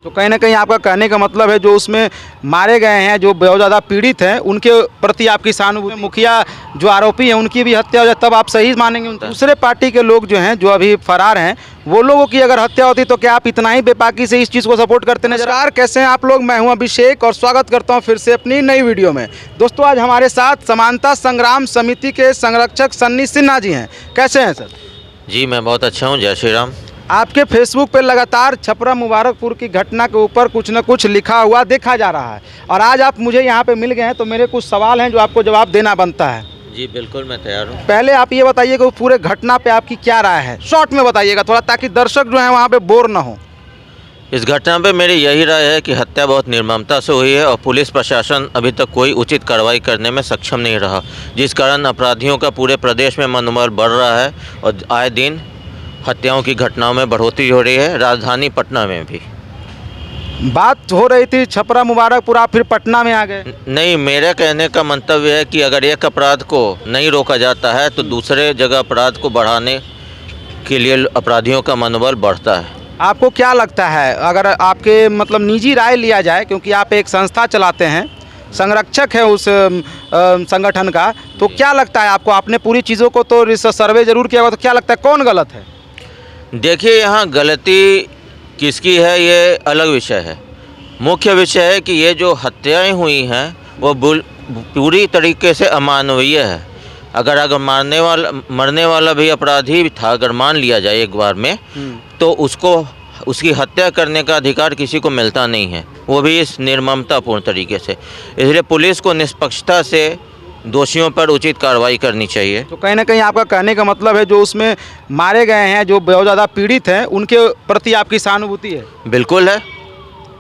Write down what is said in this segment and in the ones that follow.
तो कहीं ना कहीं आपका कहने का मतलब है जो उसमें मारे गए हैं, जो बहुत ज़्यादा पीड़ित हैं, उनके प्रति आपकी सहानुभूति, मुखिया जो आरोपी हैं उनकी भी हत्या हो जाए तब आप सही मानेंगे। दूसरे पार्टी के लोग जो हैं, जो अभी फरार हैं, वो लोगों की अगर हत्या होती तो क्या आप इतना ही बेबाकी से इस चीज़ को सपोर्ट करते नजर? नमस्कार, कैसे हैं आप लोग? मैं हूं अभिषेक और स्वागत करता हूं फिर से अपनी नई वीडियो में। दोस्तों, आज हमारे साथ समानता संग्राम समिति के संरक्षक सन्नी सिन्हा जी हैं। कैसे हैं सर? जी मैं बहुत अच्छा हूँ। जय श्री राम। आपके फेसबुक पे लगातार छपरा मुबारकपुर की घटना के ऊपर कुछ न कुछ लिखा हुआ देखा जा रहा है और आज आप मुझे यहाँ पे मिल गए हैं, तो मेरे कुछ सवाल हैं जो आपको जवाब देना बनता है। जी बिल्कुल, मैं तैयार हूँ। पहले आप ये बताइए कि पूरे घटना पे आपकी क्या राय है, शॉर्ट में बताइएगा थोड़ा, ताकि दर्शक जो हैं वहाँ पे बोर ना हो। इस घटना पे मेरी यही राय है कि हत्या बहुत निर्ममता से हुई है और पुलिस प्रशासन अभी तक कोई उचित कार्रवाई करने में सक्षम नहीं रहा, जिस कारण अपराधियों का पूरे प्रदेश में मनोबल बढ़ रहा है और आए दिन हत्याओं की घटनाओं में बढ़ोतरी हो रही है, राजधानी पटना में भी। बात हो रही थी छपरा मुबारकपुर, आप फिर पटना में आ गए। नहीं, मेरे कहने का मंतव्य है कि अगर एक अपराध को नहीं रोका जाता है तो दूसरे जगह अपराध को बढ़ाने के लिए अपराधियों का मनोबल बढ़ता है। आपको क्या लगता है, अगर आपके मतलब निजी राय लिया जाए, क्योंकि आप एक संस्था चलाते हैं, संरक्षक है उस संगठन का, तो क्या लगता है आपको? आपने पूरी चीज़ों को तो सर्वे जरूर किया होगा, तो क्या लगता है कौन गलत है? देखिए, यहाँ गलती किसकी है ये अलग विषय है। मुख्य विषय है कि ये जो हत्याएं हुई हैं वो पूरी तरीके से अमानवीय है। अगर मरने वाला भी अपराधी था, अगर मान लिया जाए एक बार में, तो उसकी हत्या करने का अधिकार किसी को मिलता नहीं है, वो भी इस निर्ममतापूर्ण तरीके से। इसलिए पुलिस को निष्पक्षता से दोषियों पर उचित कार्रवाई करनी चाहिए। तो कहीं ना कहीं आपका कहने का मतलब है जो उसमें मारे गए हैं, जो बहुत ज़्यादा पीड़ित हैं, उनके प्रति आपकी सहानुभूति है? बिल्कुल है।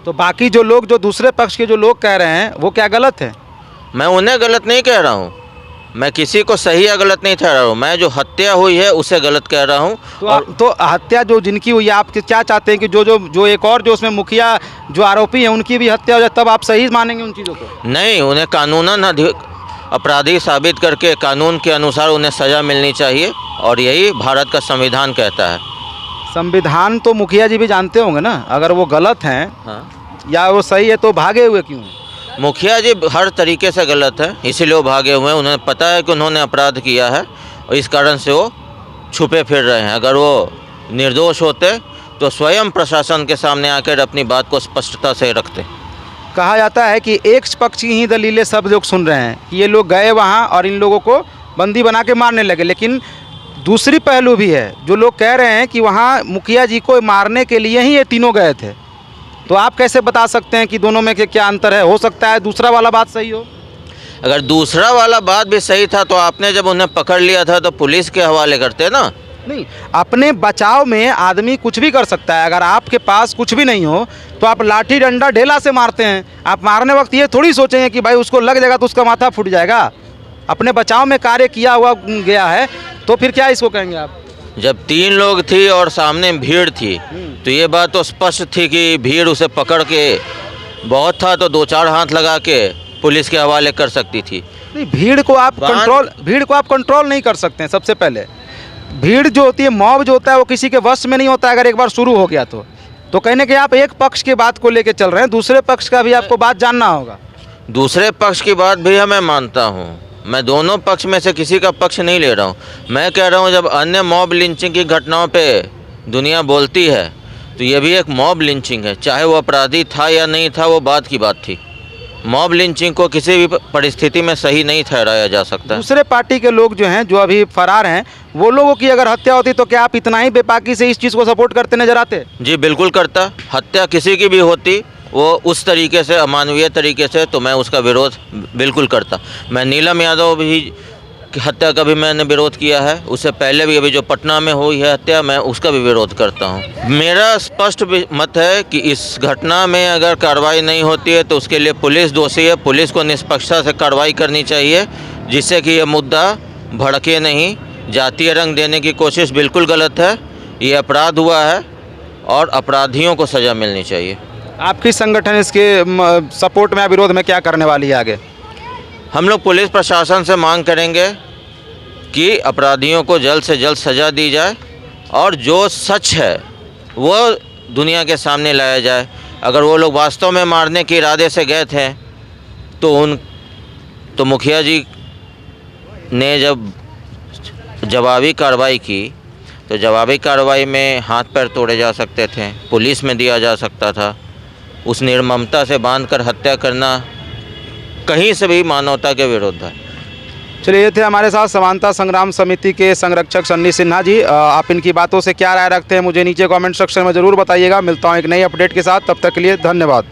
तो बाकी जो लोग, जो दूसरे पक्ष के जो लोग कह रहे हैं, वो क्या गलत है? मैं उन्हें गलत नहीं कह रहा हूँ, मैं किसी को सही या गलत नहीं ठहरा रहा हूँ, मैं जो हत्या हुई है उसे गलत कह रहा हूँ। तो हत्या जो जिनकी हुई है, आप क्या चाहते हैं कि जो एक और जो उसमें मुखिया जो आरोपी हैं उनकी भी हत्या हो जाए तब आप सही मानेंगे उन चीज़ों को? नहीं, उन्हें कानूनन अपराधी साबित करके कानून के अनुसार उन्हें सज़ा मिलनी चाहिए और यही भारत का संविधान कहता है। संविधान तो मुखिया जी भी जानते होंगे ना, अगर वो गलत हैं हाँ या वो सही है तो भागे हुए क्यों हैं? मुखिया जी हर तरीके से गलत है, इसीलिए वो भागे हुए हैं। उन्हें पता है कि उन्होंने अपराध किया है और इस कारण से वो छुपे फिर रहे हैं। अगर वो निर्दोष होते तो स्वयं प्रशासन के सामने आकर अपनी बात को स्पष्टता से रखते। कहा जाता है कि एक पक्ष की ही दलीलें सब लोग सुन रहे हैं कि ये लोग गए वहाँ और इन लोगों को बंदी बना के मारने लगे, लेकिन दूसरी पहलू भी है। जो लोग कह रहे हैं कि वहाँ मुखिया जी को मारने के लिए ही ये तीनों गए थे, तो आप कैसे बता सकते हैं कि दोनों में के क्या अंतर है? हो सकता है दूसरा वाला बात सही हो। अगर दूसरा वाला बात भी सही था तो आपने जब उन्हें पकड़ लिया था तो पुलिस के हवाले करते ना। नहीं, अपने बचाव में आदमी कुछ भी कर सकता है। अगर आपके पास कुछ भी नहीं हो तो आप लाठी डंडा ढेला से मारते हैं। आप मारने वक्त ये थोड़ी सोचेंगे कि भाई उसको लग जाएगा तो उसका माथा फूट जाएगा। अपने बचाव में कार्य किया हुआ गया है, तो फिर क्या इसको कहेंगे आप? जब 3 लोग थी और सामने भीड़ थी तो ये बात तो स्पष्ट थी कि भीड़ उसे पकड़ के, बहुत था तो 2-4 हाथ लगा के पुलिस के हवाले कर सकती थी। नहीं, भीड़ को आप कंट्रोल नहीं कर सकते हैं। सबसे पहले भीड़ जो होती है, मॉब जो होता है, वो किसी के वश में नहीं होता है। अगर एक बार शुरू हो गया तो कहने के आप एक पक्ष की बात को लेकर चल रहे हैं, दूसरे पक्ष का भी आपको बात जानना होगा। दूसरे पक्ष की बात भी मैं मानता हूँ, मैं दोनों पक्ष में से किसी का पक्ष नहीं ले रहा हूँ। मैं कह रहा हूँ जब अन्य मॉब लिंचिंग की घटनाओं पे दुनिया बोलती है तो ये भी एक मॉब लिंचिंग है। चाहे वो अपराधी था या नहीं था, वो बात की बात थी। मॉब लिंचिंग को किसी भी परिस्थिति में सही नहीं ठहराया जा सकता। दूसरे पार्टी के लोग जो हैं, जो अभी फरार हैं, वो लोगों की अगर हत्या होती तो क्या आप इतना ही बेबाकी से इस चीज़ को सपोर्ट करते नजर आते? जी बिल्कुल करता। हत्या किसी की भी होती, वो उस तरीके से अमानवीय तरीके से, तो मैं उसका विरोध बिल्कुल करता। मैं नीलम यादव भी की हत्या का भी मैंने विरोध किया है, उससे पहले भी अभी जो पटना में हुई है हत्या, मैं उसका भी विरोध करता हूँ। मेरा स्पष्ट मत है कि इस घटना में अगर कार्रवाई नहीं होती है तो उसके लिए पुलिस दोषी है। पुलिस को निष्पक्षता से कार्रवाई करनी चाहिए, जिससे कि यह मुद्दा भड़के नहीं। जातीय रंग देने की कोशिश बिल्कुल गलत है। ये अपराध हुआ है और अपराधियों को सज़ा मिलनी चाहिए। आपकी संगठन इसके सपोर्ट में या विरोध में क्या करने वाली है आगे? हम लोग पुलिस प्रशासन से मांग करेंगे कि अपराधियों को जल्द से जल्द सज़ा दी जाए और जो सच है वो दुनिया के सामने लाया जाए। अगर वो लोग वास्तव में मारने के इरादे से गए थे तो मुखिया जी ने जब जवाबी कार्रवाई की तो जवाबी कार्रवाई में हाथ पैर तोड़े जा सकते थे, पुलिस में दिया जा सकता था। उस निर्ममता से बांधकर हत्या करना कहीं से भी मानवता के विरुद्ध है। चलिए, ये थे हमारे साथ समानता संग्राम समिति के संरक्षक सन्नी सिन्हा जी। आप इनकी बातों से क्या राय रखते हैं मुझे नीचे कमेंट सेक्शन में ज़रूर बताइएगा। मिलता हूँ एक नई अपडेट के साथ, तब तक के लिए धन्यवाद।